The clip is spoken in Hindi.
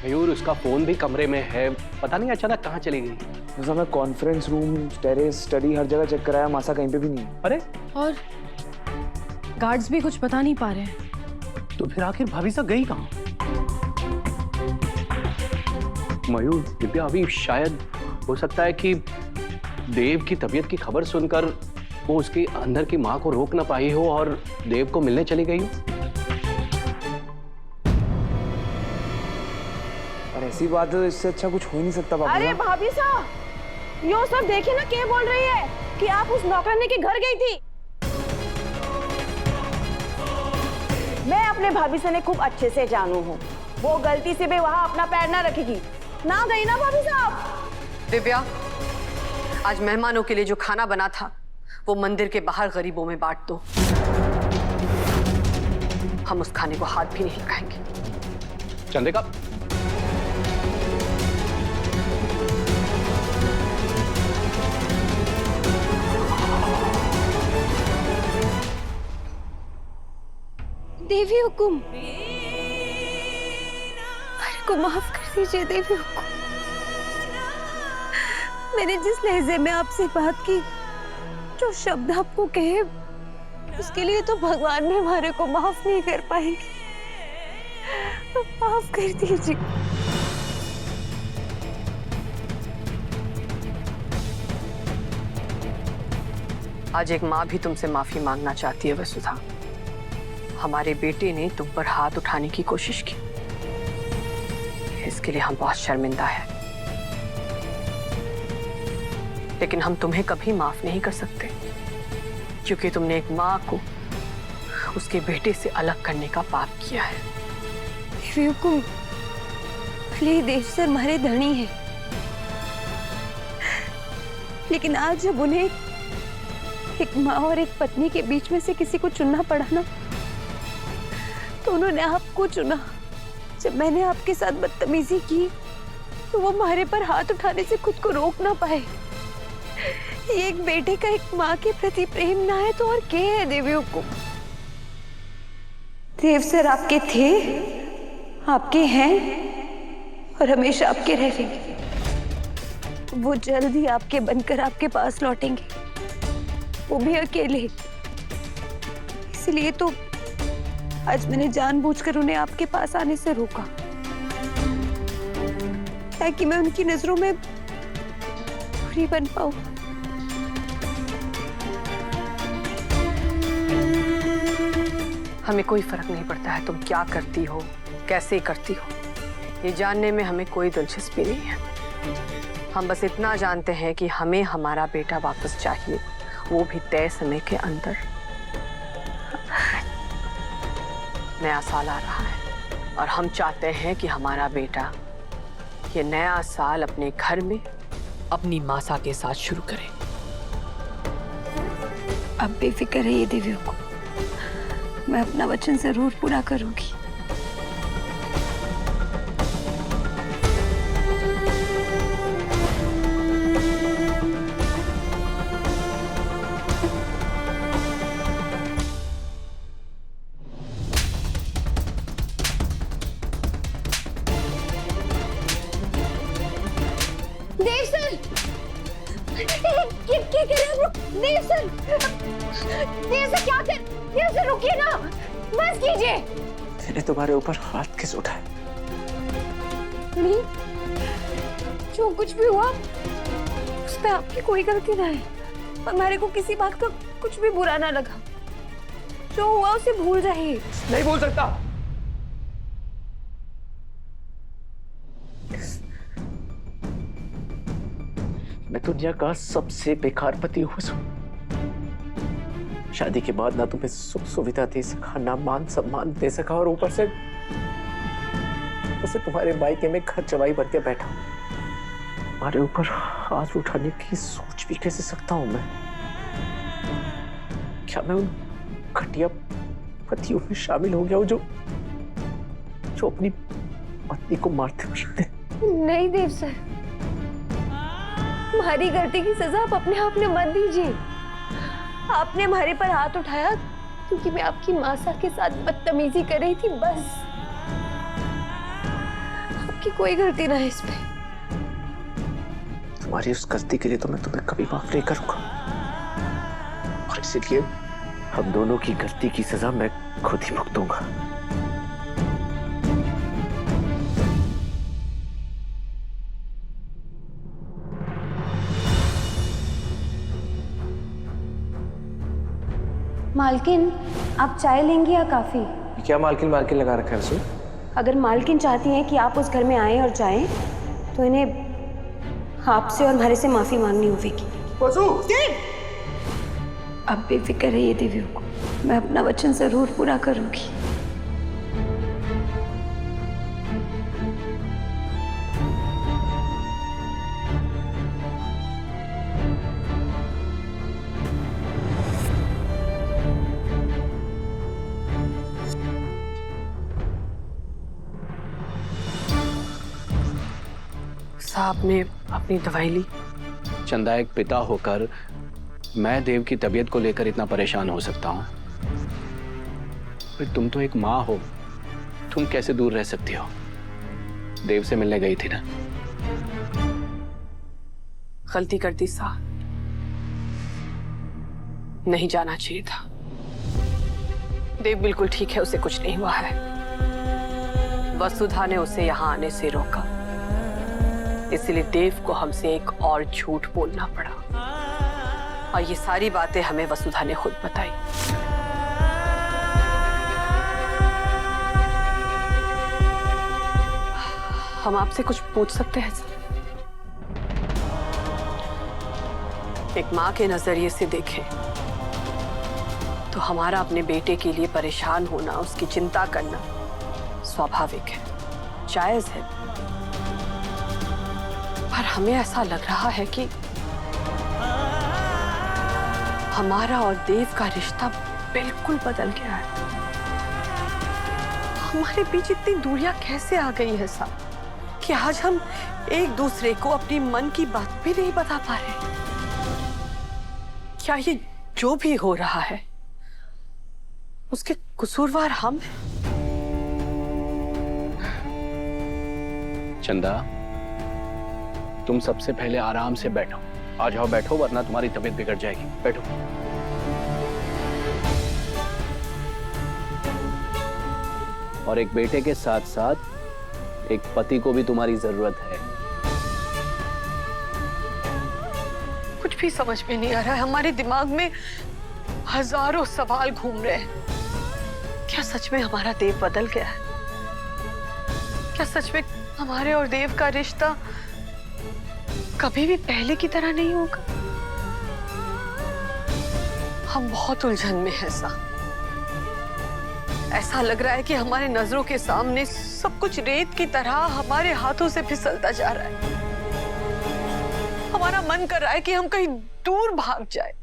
मयूर, उसका फोन भी कमरे में है, पता नहीं अचानक कहाँ चली गई। मिर्जा मैं कॉन्फ्रेंस रूम, टेरेस, स्टडी हर जगह चेक कराया, मासा कहीं पे भी नहीं है। अरे और गार्ड्स भी कुछ बता नहीं पा रहे हैं। तो फिर आखिर भाभी साहब गई कहाँ? मयूर, दिव्या, अभी शायद हो सकता है कि देव की तबीयत की खबर सुनकर वो उसकी अंदर की माँ को रोक ना पाई हो और देव को मिलने चली गई हो। और ऐसी बात है तो इससे अच्छा कुछ हो ही नहीं सकता बाबू। अरे भाभी साहब, यो सब देखिए ना, क्या बोल रही है कि आप उस नौकरानी के घर गई थी। मैं अपने भाभी से ने खूब अच्छे से जानू हूँ, वो गलती से भी वहाँ अपना पैर ना रखेगी। ना गई ना भाभी साहब? दिव्या, आज मेहमानों के लिए जो खाना बना था वो मंदिर के बाहर गरीबों में बांट दो। हम उस खाने को हाथ भी नहीं लगाएंगे। चंद्रिका, देवी हुकुम, मेरे को माफ कर दीजिए देवी हुकुम। मैंने जिस लहजे में आपसे बात की, जो शब्द आपको कहे, उसके लिए तो भगवान भी हमारे को माफ नहीं कर पाएंगे। माफ कर दीजिए। आज एक माँ भी तुमसे माफी मांगना चाहती है वसुधा। हमारे बेटे ने तुम पर हाथ उठाने की कोशिश की, इसके लिए हम बहुत शर्मिंदा हैं। लेकिन हम तुम्हें कभी माफ नहीं कर सकते, क्योंकि तुमने एक माँ को उसके बेटे से अलग करने का पाप किया है। देवी हुकुम, भले ही देव सर हमारे धनी है, लेकिन आज जब उन्हें एक माँ और एक पत्नी के बीच में से किसी को चुनना पड़ा ना, तो उन्होंने आपको चुना। जब मैंने आपके साथ बदतमीजी की तो वो हमारे पर हाथ उठाने से खुद को रोक ना पाए। ये एक बेटे का एक माँ के प्रति प्रेम ना है तो और क्या है देवी हुकुम? देव सर आपके थे, आपके हैं और हमेशा आपके रहेंगे। वो जल्द ही आपके बनकर आपके पास लौटेंगे, वो भी अकेले। इसलिए तो आज मैंने जानबूझकर उन्हें आपके पास आने से रोका, ताकि मैं उनकी नजरों में बुरी बन पाऊं। हमें कोई फर्क नहीं पड़ता है तुम क्या करती हो, कैसे करती हो, ये जानने में हमें कोई दिलचस्पी नहीं है। हम बस इतना जानते हैं कि हमें हमारा बेटा वापस चाहिए, वो भी तय समय के अंदर। नया साल आ रहा है और हम चाहते हैं कि हमारा बेटा ये नया साल अपने घर में अपनी मासा के साथ शुरू करे। अब बेफिक्र रहिए देवी हुकुम, मैं अपना वचन जरूर पूरा करूंगी। देव सर, क्या कर रहे हो? देव सर, क्या कर? देव सर रुकिए ना, बस कीजिए। मैंने तुम्हारे ऊपर हाथ किस उठाए? नहीं, जो कुछ भी हुआ उसमें आपकी कोई गलती ना है, और मेरे को किसी बात का कुछ भी बुरा ना लगा। जो हुआ उसे भूल जाइए। नहीं भूल सकता। मैं दुनिया का सबसे बेकार पति हूँ। शादी के बाद ना तुम्हें सुख सुविधा दे सका, ना मान सम्मान दे सका, और ऊपर से तुम्हारे मायके में घर जवाई बन के बैठा हूं। तुम्हारे ऊपर हाथ उठाने की सोच भी कैसे सकता हूं मैं? क्या मैं उन घटिया पतियों में शामिल हो गया हूं जो अपनी पत्नी को मारते फिरते? नहीं देव सर, हमारी गलती की सजा आप अपने आप में मत दीजिए। आपने हमारे पर हाथ उठाया क्योंकि मैं आपकी मासा के साथ बदतमीजी कर रही थी, बस। आपकी कोई गलती ना है इसमें। तुम्हारी उस गलती के लिए तो मैं तुम्हें कभी माफ नहीं करूंगा, और इसीलिए हम दोनों की गलती की सजा मैं खुद ही भुगतूंगा। मालकिन, आप चाय लेंगी या काफी? क्या मालकिन मालकिन लगा रखा है रसोई? अगर मालकिन चाहती हैं कि आप उस घर में आएं और जाएं, तो इन्हें आपसे और हमारे से माफी मांगनी होगी। अब बेफिक्र रहिए दिव्या को, मैं अपना वचन जरूर पूरा करूंगी। साहब ने अपनी दवाई ली? चंदा, एक पिता होकर मैं देव की तबीयत को लेकर इतना परेशान हो सकता हूँ? फिर तुम तो एक माँ हो, तुम कैसे दूर रह सकती हो? देव से मिलने गई थी ना? गलती कर दी साहब, नहीं जाना चाहिए था। देव बिल्कुल ठीक है, उसे कुछ नहीं हुआ है। वसुधा ने उसे यहाँ आने से रोका, इसलिए देव को हमसे एक और झूठ बोलना पड़ा, और ये सारी बातें हमें वसुधा ने खुद बताई। हम आपसे कुछ पूछ सकते हैं सर? एक माँ के नजरिए से देखें तो हमारा अपने बेटे के लिए परेशान होना, उसकी चिंता करना स्वाभाविक है, जायज है। पर हमें ऐसा लग रहा है कि हमारा और देव का रिश्ता बिल्कुल बदल गया है। हमारे बीच इतनी दूरियां कैसे आ गई है साहब कि आज हम एक दूसरे को अपनी मन की बात भी नहीं बता पा रहे। क्या ये जो भी हो रहा है उसके कसूरवार हम हैं? चंदा, तुम सबसे पहले आराम से बैठो। आ जाओ, बैठो, वरना तुम्हारी तबीयत बिगड़ जाएगी। बैठो। और एक बेटे के साथ साथ एक पति को भी तुम्हारी जरूरत है। कुछ भी समझ में नहीं आ रहा है। हमारे दिमाग में हजारों सवाल घूम रहे हैं। क्या सच में हमारा देव बदल गया है? क्या सच में हमारे और देव का रिश्ता कभी भी पहले की तरह नहीं होगा? हम बहुत उलझन में हैं साहब। ऐसा लग रहा है कि हमारे नजरों के सामने सब कुछ रेत की तरह हमारे हाथों से फिसलता जा रहा है। हमारा मन कर रहा है कि हम कहीं दूर भाग जाए,